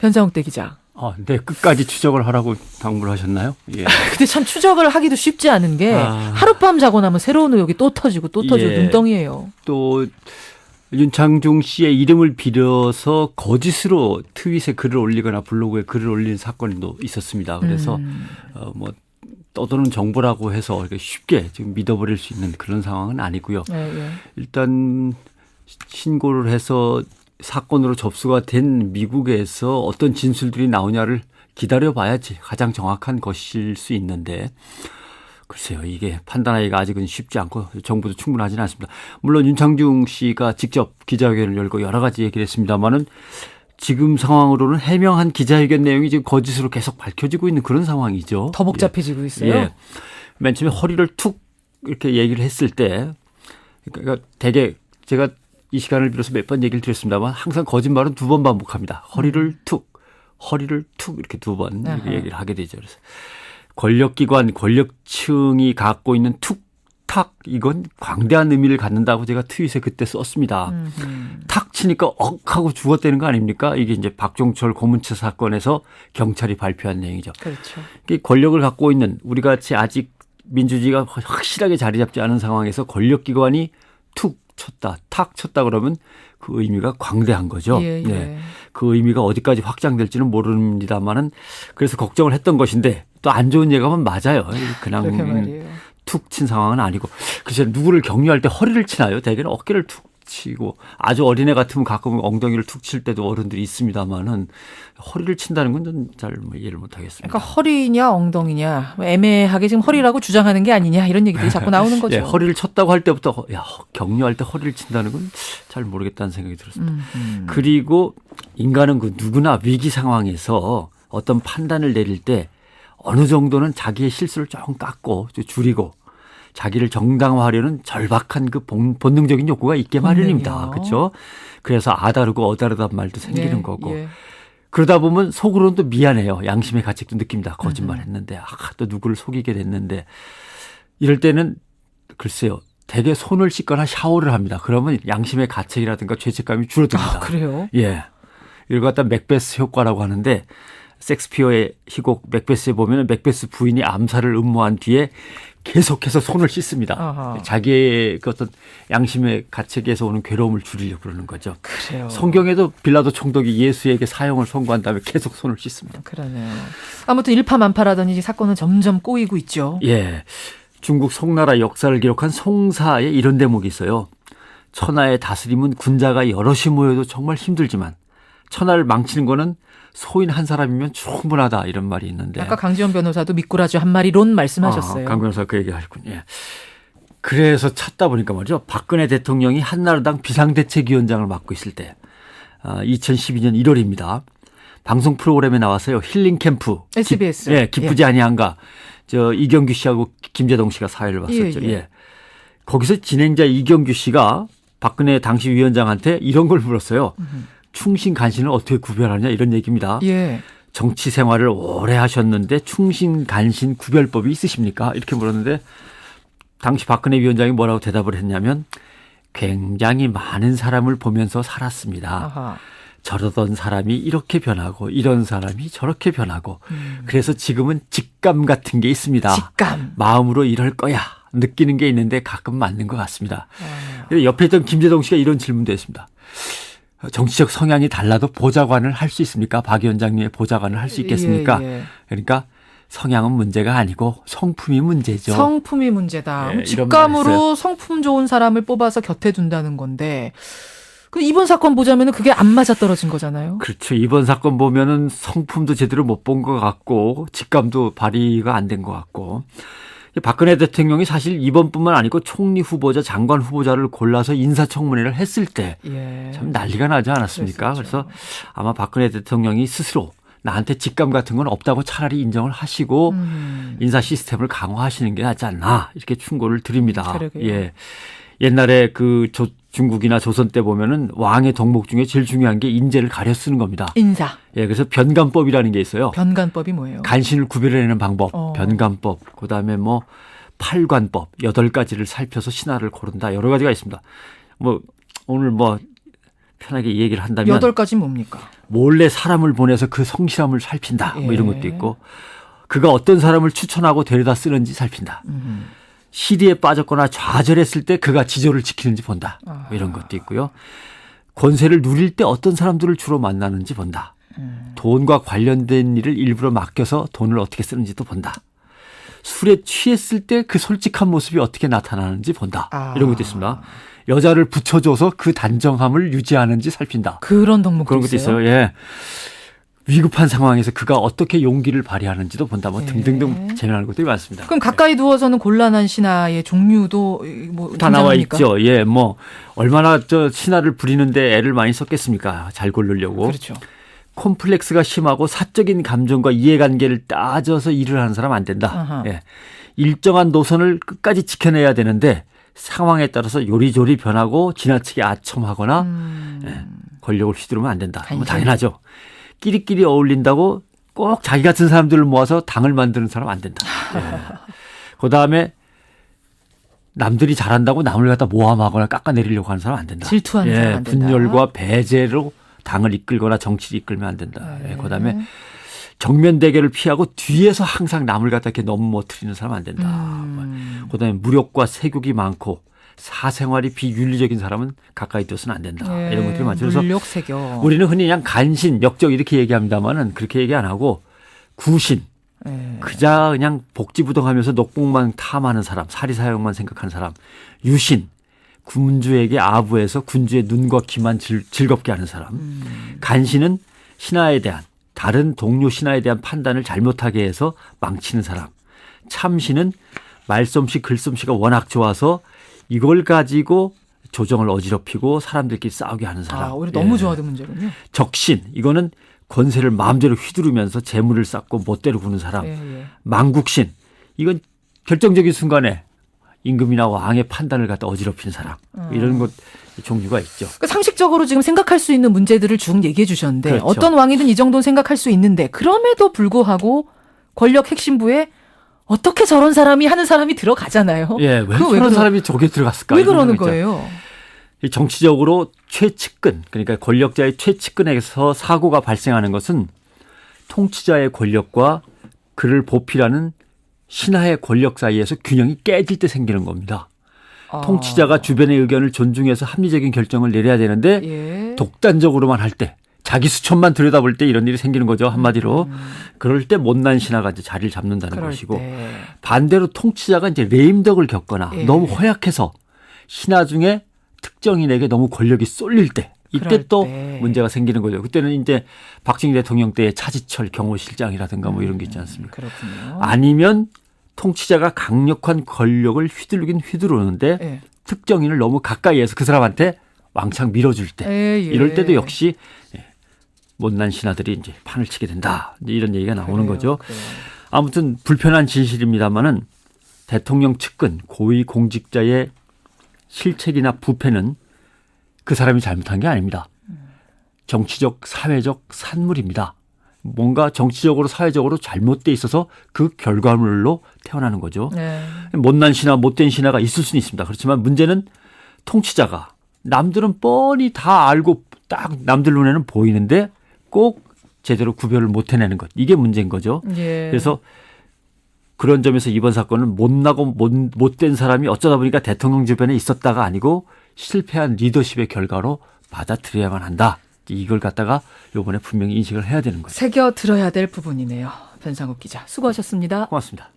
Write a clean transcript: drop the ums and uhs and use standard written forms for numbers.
변상욱 기자. 네, 끝까지 추적을 하라고 당부를 하셨나요? 예. 근데 참 추적을 하기도 쉽지 않은 게 하룻밤 자고 나면 새로운 의혹이 또 터지고 또 터지고 눈덩이에요. 또 윤창중 씨의 이름을 빌어서 거짓으로 트윗에 글을 올리거나 블로그에 글을 올리는 사건도 있었습니다. 그래서 뭐 떠도는 정보라고 해서 쉽게 지금 믿어버릴 수 있는 그런 상황은 아니고요. 일단 신고를 해서 사건으로 접수가 된 미국에서 어떤 진술들이 나오냐를 기다려봐야지 가장 정확한 것일 수 있는데 글쎄요. 이게 판단하기가 아직은 쉽지 않고 정보도 충분하지는 않습니다. 물론 윤창중 씨가 직접 기자회견을 열고 여러 가지 얘기를 했습니다마는 지금 상황으로는 해명한 기자회견 내용이 지금 거짓으로 계속 밝혀지고 있는 그런 상황이죠. 더 복잡해지고 있어요. 예. 맨 처음에 허리를 툭 이렇게 얘기를 했을 때 그러니까 되게 제가 이 시간을 빌어서 몇 번 얘기를 드렸습니다만 항상 거짓말은 2번 반복합니다. 허리를 툭 이렇게 2번 이렇게 얘기를 하게 되죠. 그래서 권력기관, 권력층이 갖고 있는 툭탁 이건 광대한 의미를 갖는다고 제가 트윗에 그때 썼습니다. 탁 치니까 억 하고 죽었다는 거 아닙니까? 이게 이제 박종철 고문처 사건에서 경찰이 발표한 내용이죠. 그렇죠. 권력을 갖고 있는 우리 같이 아직 민주주의가 확실하게 자리 잡지 않은 상황에서 권력기관이 툭 쳤다, 탁 쳤다 그러면 그 의미가 광대한 거죠. 네. 그 의미가 어디까지 확장될지는 모릅니다만은 그래서 걱정을 했던 것인데 또 안 좋은 예감은 맞아요. 그냥 툭 친 상황은 아니고. 그래서 누구를 격려할 때 허리를 치나요? 대개는 어깨를 툭 치고 아주 어린애 같으면 가끔 엉덩이를 툭 칠 때도 어른들이 있습니다만은 허리를 친다는 건 잘 이해를 못 하겠습니다. 그러니까 허리냐 엉덩이냐 애매하게 지금 허리라고 주장하는 게 아니냐 이런 얘기들이 자꾸 나오는 거죠. 예, 허리를 쳤다고 할 때부터 격려할 때 허리를 친다는 건 잘 모르겠다는 생각이 들었습니다. 그리고 인간은 그 누구나 위기 상황에서 어떤 판단을 내릴 때 어느 정도는 자기의 실수를 조금 깎고 줄이고 자기를 정당화하려는 절박한 그 본능적인 욕구가 있게 마련입니다. 그렇죠? 그래서 아다르고 어다르단 말도 생기는 거고. 그러다 보면 속으로는 또 미안해요. 양심의 가책도 느낍니다. 거짓말했는데 또 누구를 속이게 됐는데 이럴 때는 글쎄요. 되게 손을 씻거나 샤워를 합니다. 그러면 양심의 가책이라든가 죄책감이 줄어듭니다. 그래요? 예. 이걸 갖다 맥베스 효과라고 하는데 섹스피어의 희곡 맥베스에 보면 맥베스 부인이 암살을 음모한 뒤에 계속해서 손을 씻습니다. 아하. 자기의 그 어떤 양심의 가책에서 오는 괴로움을 줄이려고 그러는 거죠. 그래요. 성경에도 빌라도 총독이 예수에게 사형을 선고한 다음에 계속 손을 씻습니다. 그러네요. 아무튼 일파만파라더니 사건은 점점 꼬이고 있죠. 예. 중국 송나라 역사를 기록한 송사에 이런 대목이 있어요. 천하의 다스림은 군자가 여럿이 모여도 정말 힘들지만 천하를 망치는 거는 소인 한 사람이면 충분하다 이런 말이 있는데 아까 강지원 변호사도 미꾸라지 한 마리론 말씀하셨어요. 강 변호사 그 얘기 하셨군요. 예. 그래서 찾다 보니까 말이죠. 박근혜 대통령이 한나라당 비상대책위원장을 맡고 있을 때 2012년 1월입니다. 방송 프로그램에 나왔어요. 힐링 캠프. SBS. 기쁘지 아니한가. 이경규 씨하고 김재동 씨가 사회를 봤었죠. 예. 거기서 진행자 이경규 씨가 박근혜 당시 위원장한테 이런 걸 물었어요. 충신 간신을 어떻게 구별하냐 이런 얘기입니다. 예. 정치 생활을 오래 하셨는데 충신 간신 구별법이 있으십니까? 이렇게 물었는데 당시 박근혜 위원장이 뭐라고 대답을 했냐면 굉장히 많은 사람을 보면서 살았습니다. 아하. 저러던 사람이 이렇게 변하고 이런 사람이 저렇게 변하고 그래서 지금은 직감 같은 게 있습니다. 직감. 마음으로 이럴 거야. 느끼는 게 있는데 가끔 맞는 것 같습니다. 옆에 있던 김재동 씨가 이런 질문도 했습니다. 정치적 성향이 달라도 보좌관을 할 수 있습니까? 박 위원장님의 보좌관을 할 수 있겠습니까? 그러니까 성향은 문제가 아니고 성품이 문제죠. 성품이 문제다. 직감으로 성품 좋은 사람을 뽑아서 곁에 둔다는 건데 이번 사건 보자면 그게 안 맞아떨어진 거잖아요. 그렇죠. 이번 사건 보면은 성품도 제대로 못 본 것 같고 직감도 발휘가 안 된 것 같고 박근혜 대통령이 사실 이번뿐만 아니고 총리 후보자, 장관 후보자를 골라서 인사청문회를 했을 때 참 난리가 나지 않았습니까? 그래서 아마 박근혜 대통령이 스스로 나한테 직감 같은 건 없다고 차라리 인정을 하시고 인사 시스템을 강화하시는 게 낫지 않나 이렇게 충고를 드립니다. 그러게요. 예. 옛날에 중국이나 조선 때 보면은 왕의 덕목 중에 제일 중요한 게 인재를 가려 쓰는 겁니다. 인사. 예, 그래서 변관법이라는 게 있어요. 변관법이 뭐예요? 간신을 구별해내는 방법. 변관법. 그다음에 팔관법 8가지를 살펴서 신하를 고른다. 여러 가지가 있습니다. 오늘 편하게 이 얘기를 한다면 8가지 뭡니까? 몰래 사람을 보내서 그 성실함을 살핀다. 뭐 이런 예. 것도 있고 그가 어떤 사람을 추천하고 데려다 쓰는지 살핀다. 시리에 빠졌거나 좌절했을 때 그가 지조를 지키는지 본다. 뭐 이런 것도 있고요. 권세를 누릴 때 어떤 사람들을 주로 만나는지 본다. 돈과 관련된 일을 일부러 맡겨서 돈을 어떻게 쓰는지도 본다. 술에 취했을 때 그 솔직한 모습이 어떻게 나타나는지 본다. 이런 것도 있습니다. 여자를 붙여줘서 그 단정함을 유지하는지 살핀다. 그런 덕목도 그런 것도 있어요. 예. 위급한 상황에서 그가 어떻게 용기를 발휘하는지도 본다. 뭐 등등등 재미나는 것들이 많습니다. 그럼 가까이 두어서는 곤란한 신하의 종류도 뭐 다 나와 등장합니까? 있죠. 예, 뭐 얼마나 신하를 부리는데 애를 많이 썼겠습니까? 잘 고르려고. 그렇죠. 콤플렉스가 심하고 사적인 감정과 이해관계를 따져서 일을 하는 사람 안 된다. 예. 일정한 노선을 끝까지 지켜내야 되는데 상황에 따라서 요리조리 변하고 지나치게 아첨하거나 권력을 휘두르면 안 된다. 뭐 당연하죠. 끼리끼리 어울린다고 꼭 자기 같은 사람들을 모아서 당을 만드는 사람 안 된다. 예. 그다음에 남들이 잘한다고 남을 갖다 모함하거나 깎아내리려고 하는 사람 안 된다. 질투하는 사람 안 된다. 분열과 배제로 당을 이끌거나 정치를 이끌면 안 된다. 예. 그다음에 정면 대결을 피하고 뒤에서 항상 남을 갖다 이렇게 넘어뜨리는 사람 안 된다. 그다음에 무력과 세욕이 많고 사생활이 비윤리적인 사람은 가까이 둬서는 안 된다. 이런 것들이 많죠. 그래서 물력 세격. 우리는 흔히 그냥 간신, 역적 이렇게 얘기합니다만은 그렇게 얘기 안 하고 구신, 그자 그냥 복지부동하면서 녹봉만 탐하는 사람, 사리사욕만 생각하는 사람, 유신, 군주에게 아부해서 군주의 눈과 귀만 즐겁게 하는 사람, 간신은 신하에 대한 다른 동료 신하에 대한 판단을 잘못하게 해서 망치는 사람, 참신은 말솜씨, 글솜씨가 워낙 좋아서 이걸 가지고 조정을 어지럽히고 사람들끼리 싸우게 하는 사람. 오히려 너무 좋아하는 문제군요. 적신, 이거는 권세를 마음대로 휘두르면서 재물을 쌓고 멋대로 구는 사람. 망국신, 이건 결정적인 순간에 임금이나 왕의 판단을 갖다 어지럽히는 사람. 이런 것 종류가 있죠. 그러니까 상식적으로 지금 생각할 수 있는 문제들을 쭉 얘기해 주셨는데 그렇죠. 어떤 왕이든 이 정도는 생각할 수 있는데 그럼에도 불구하고 권력 핵심부에 어떻게 저런 사람이 하는 사람이 들어가잖아요. 예, 왜 저런 사람이 저게 들어갔을까? 왜 그러는 거예요? 정치적으로 최측근, 그러니까 권력자의 최측근에서 사고가 발생하는 것은 통치자의 권력과 그를 보필하는 신하의 권력 사이에서 균형이 깨질 때 생기는 겁니다. 통치자가 주변의 의견을 존중해서 합리적인 결정을 내려야 되는데 독단적으로만 할 때, 자기 수천만 들여다볼 때 이런 일이 생기는 거죠. 한마디로. 그럴 때 못난 신하가 이제 자리를 잡는다는 것이고 반대로 통치자가 이제 레임덕을 겪거나 너무 허약해서 신하 중에 특정인에게 너무 권력이 쏠릴 때 이때 또 문제가 생기는 거죠. 그때는 이제 박정희 대통령 때의 차지철 경호실장이라든가 뭐 이런 게 있지 않습니까? 그렇군요. 아니면 통치자가 강력한 권력을 휘두르긴 휘두르는데 특정인을 너무 가까이에서 그 사람한테 왕창 밀어줄 때 이럴 때도 역시 못난 신하들이 이제 판을 치게 된다. 이런 얘기가 나오는 거죠. 아무튼 불편한 진실입니다만은 대통령 측근, 고위 공직자의 실책이나 부패는 그 사람이 잘못한 게 아닙니다. 정치적, 사회적 산물입니다. 뭔가 정치적으로, 사회적으로 잘못돼 있어서 그 결과물로 태어나는 거죠. 못난 신하, 못된 신하가 있을 수는 있습니다. 그렇지만 문제는 통치자가 남들은 뻔히 다 알고 딱 남들 눈에는 보이는데 꼭 제대로 구별을 못 해내는 것. 이게 문제인 거죠. 그래서 그런 점에서 이번 사건은 못나고 못된 사람이 어쩌다 보니까 대통령 주변에 있었다가 아니고 실패한 리더십의 결과로 받아들여야만 한다. 이걸 갖다가 이번에 분명히 인식을 해야 되는 거죠. 새겨 들어야 될 부분이네요. 변상욱 기자 수고하셨습니다. 고맙습니다.